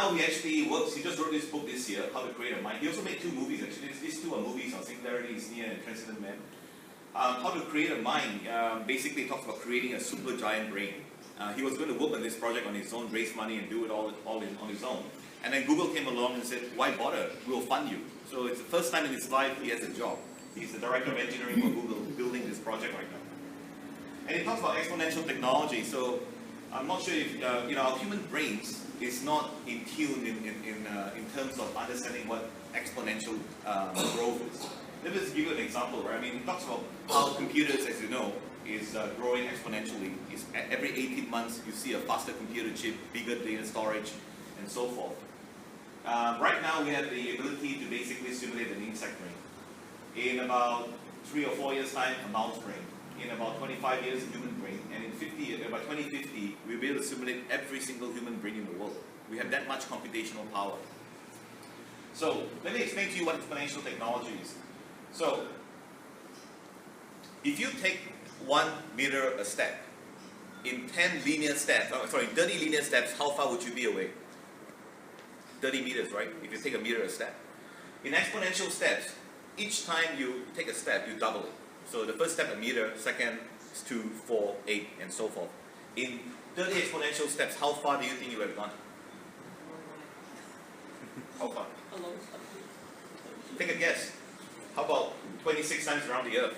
now he actually works, he just wrote this book this year, How to Create a Mind. He also made 2 movies actually. These 2 are movies on Singularity, and Transcendent Man. How to Create a Mind basically talks about creating a super giant brain. He was going to work on this project on his own, raise money and do it all on his own. And then Google came along and said, why bother? We'll fund you. So it's the first time in his life he has a job. He's the director of engineering for Google, building this project right now. And he talks about exponential technology. So I'm not sure if, our human brains is not in tune in terms of understanding what exponential growth is. Let me just give you an example, right? I mean, he talks about how computers, as you know, is growing exponentially. Every 18 months, you see a faster computer chip, bigger data storage, and so forth. Right now, we have the ability to basically simulate an insect brain. In about 3 or 4 years' time, a mouse brain. In about 25 years, a human brain. And in by 2050, we'll be able to simulate every single human brain in the world. We have that much computational power. So, let me explain to you what exponential technology is. So, if you take 1 meter a step, in 30 linear steps, how far would you be away? 30 meters, right? If you take a meter a step. In exponential steps, each time you take a step, you double it. So the first step a meter, second is 2, 4, 8, and so forth. In 30 exponential steps, how far do you think you have gone? How far? Take a guess. How about 26 times around the Earth?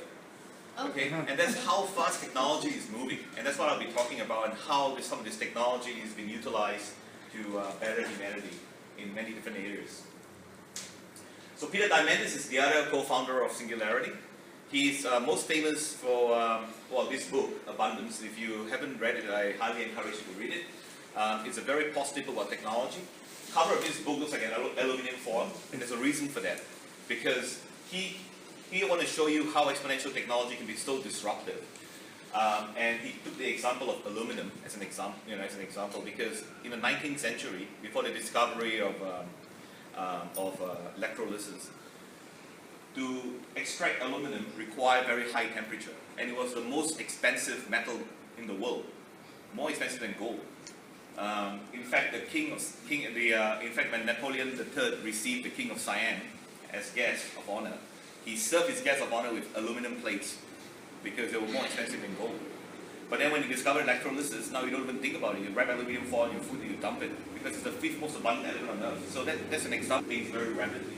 Okay, and that's how fast technology is moving. And that's what I'll be talking about, and how some of this technology is being utilized to better humanity in many different areas. So Peter Diamandis is the other co-founder of Singularity. He's most famous for this book, Abundance. If you haven't read it, I highly encourage you to read it. It's a very positive book about technology. The cover of this book looks like an aluminum foil, and there's a reason for that. Because he wants to show you how exponential technology can be so disruptive. And he took the example of aluminum as an example, because in the 19th century, before the discovery of electrolysis, to extract aluminum required very high temperature, and it was the most expensive metal in the world, more expensive than gold. In fact, when Napoleon III received the King of Siam as guest of honor, he served his guest of honor with aluminum plates because they were more expensive than gold. But then when he discovered electrolysis, now you don't even think about it. You wrap aluminum foil in your food and you dump it, because it's the 5th most abundant element on Earth. So that's an example. Things very rapidly.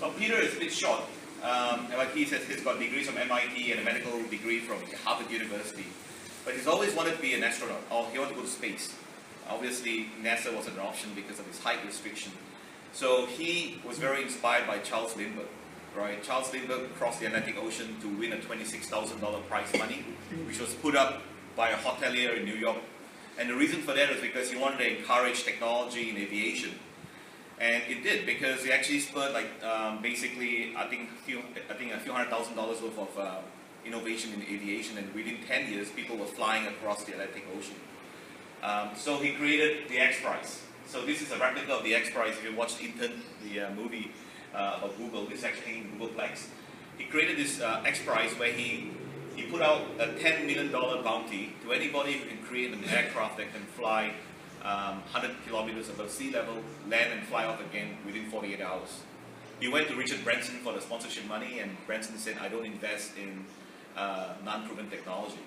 So Peter is a bit short. Like he says, he's got degrees from MIT and a medical degree from Harvard University. But he's always wanted to be an astronaut, or he wanted to go to space. Obviously, NASA wasn't an option because of his height restriction. So he was very inspired by Charles Lindbergh. Right? Charles Lindbergh crossed the Atlantic Ocean to win a $26,000 prize money, which was put up by a hotelier in New York. And the reason for that was because he wanted to encourage technology in aviation. And it did, because it actually spurred basically I think a few $100,000 worth of innovation in aviation, and within 10 years people were flying across the Atlantic Ocean. So he created the XPrize. So this is a replica of the XPrize. If you watched Intern, the movie about Google, this is actually in Googleplex. He created this XPrize where he put out a $10 million bounty to anybody who can create an aircraft that can fly 100 kilometers above sea level, land and fly off again within 48 hours. He went to Richard Branson for the sponsorship money, and Branson said, I don't invest in non-proven technology.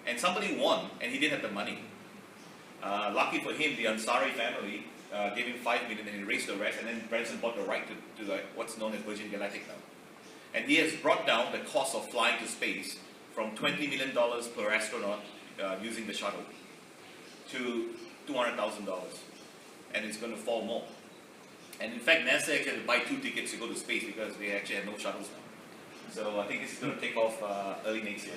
And somebody won, and he didn't have the money. Lucky for him, the Ansari family gave him $5 million, and he raised the rest, and then Branson bought the right to what's known as Virgin Galactic now. And he has brought down the cost of flying to space from $20 million per astronaut using the shuttle to $200,000, and it's going to fall more. And in fact, NASA actually had to buy 2 tickets to go to space because they actually had no shuttles now. So I think this is going to take off early next year.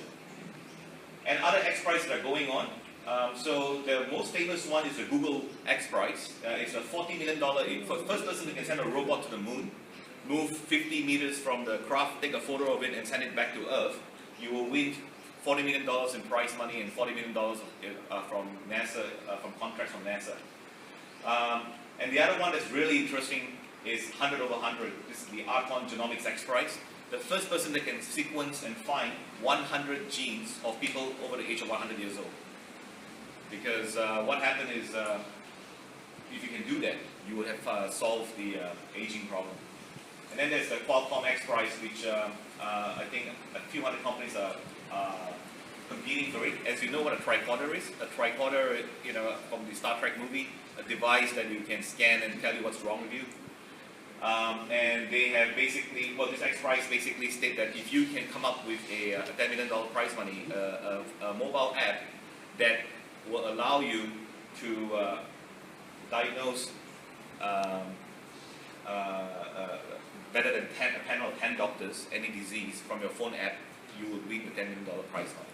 And other XPrize that are going on. So the most famous one is the Google XPrize. It's a $40 million, for the first person who can send a robot to the moon, move 50 meters from the craft, take a photo of it and send it back to Earth. You will win $40 million in prize money and $40 million from NASA, from contracts from NASA. And the other one that's really interesting is 100 over 100. This is the Archon Genomics XPrize. The first person that can sequence and find 100 genes of people over the age of 100 years old. Because what happened is, if you can do that, you would have solved the aging problem. And then there's the Qualcomm XPrize, which I think a few hundred companies are competing for it. As you know what a tricorder is? A tricorder, you know, from the Star Trek movie, a device that you can scan and tell you what's wrong with you. And they have basically, well, this XPrize basically state that if you can come up with a $10 million prize money, a mobile app that will allow you to diagnose better than a panel of 10 doctors any disease from your phone app, you would win the $10 million prize money.